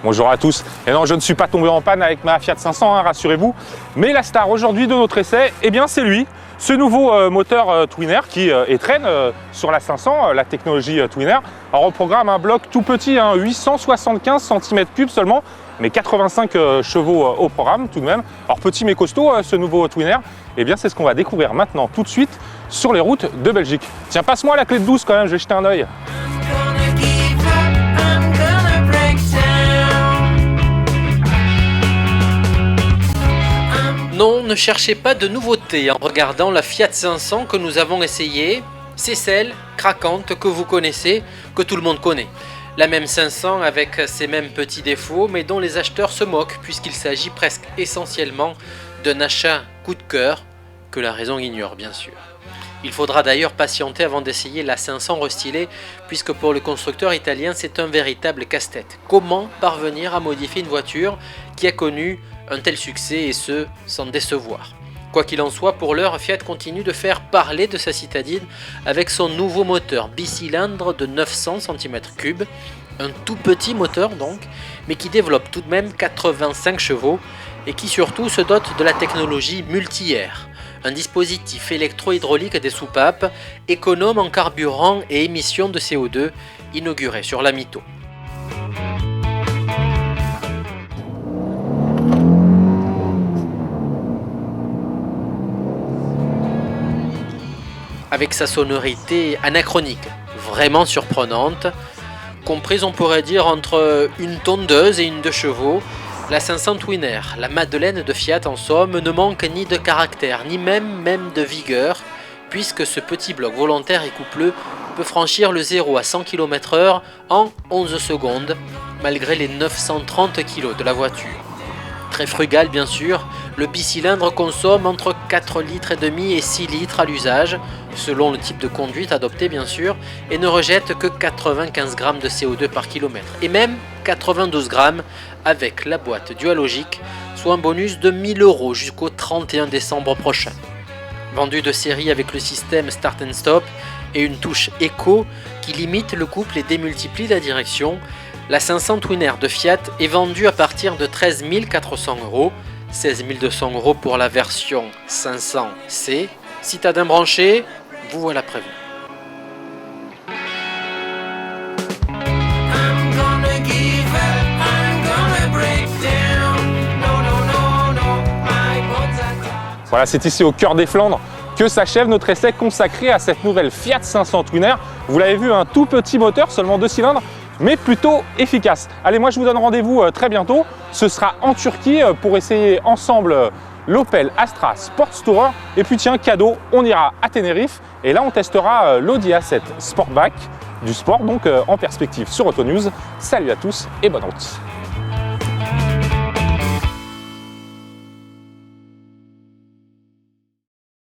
Bonjour à tous. Et non, je ne suis pas tombé en panne avec ma Fiat 500, hein, rassurez-vous. Mais la star aujourd'hui de notre essai, eh bien c'est lui. Ce nouveau moteur Twin Air qui traîne sur la 500, la technologie Twin Air. Alors on programme un bloc tout petit, hein, 875 cm3 seulement, mais 85 chevaux au programme tout de même. Alors petit mais costaud, ce nouveau Twin Air, eh bien c'est ce qu'on va découvrir maintenant tout de suite sur les routes de Belgique. Tiens, passe-moi la clé de 12 quand même, je vais jeter un œil. Non, ne cherchez pas de nouveautés en regardant la Fiat 500 que nous avons essayée. C'est celle craquante que vous connaissez, que tout le monde connaît. La même 500 avec ses mêmes petits défauts, mais dont les acheteurs se moquent puisqu'il s'agit presque essentiellement d'un achat coup de cœur que la raison ignore bien sûr. Il faudra d'ailleurs patienter avant d'essayer la 500 restylée puisque pour le constructeur italien c'est un véritable casse-tête. Comment parvenir à modifier une voiture qui a connu un tel succès et ce sans décevoir? Quoi qu'il en soit, pour l'heure, Fiat continue de faire parler de sa citadine avec son nouveau moteur bicylindre de 900 cm3, un tout petit moteur donc, mais qui développe tout de même 85 chevaux et qui surtout se dote de la technologie multi-air, un dispositif électro-hydraulique des soupapes économe en carburant et émissions de CO2 inauguré sur la Mito. Avec sa sonorité anachronique, vraiment surprenante, comprise on pourrait dire entre une tondeuse et une 2 chevaux, la 500 Twin Air, la Madeleine de Fiat en somme, ne manque ni de caractère, ni même de vigueur, puisque ce petit bloc volontaire et coupleux peut franchir le 0 à 100 km/h en 11 secondes, malgré les 930 kg de la voiture. Très frugal bien sûr, le bicylindre consomme entre 4,5 litres et 6 litres à l'usage, selon le type de conduite adopté bien sûr, et ne rejette que 95 grammes de CO2 par kilomètre, et même 92 grammes avec la boîte dualogique, soit un bonus de 1000 € jusqu'au 31 décembre prochain. Vendu de série avec le système Start and Stop et une touche Eco qui limite le couple et démultiplie la direction, la 500 Twin Air de Fiat est vendue à partir de 13 400 €, 16 200 € pour la version 500C. Citadin branché, vous voilà prévenu. Voilà, c'est ici au cœur des Flandres que s'achève notre essai consacré à cette nouvelle Fiat 500 Twin Air. Vous l'avez vu, un tout petit moteur, seulement 2 cylindres, mais plutôt efficace. Allez, moi je vous donne rendez-vous très bientôt. Ce sera en Turquie pour essayer ensemble l'Opel Astra Sport Tourer. Et puis tiens, cadeau, on ira à Tenerife et là on testera l'Audi A7 Sportback, du sport donc en perspective sur Autonews. Salut à tous et bonne route.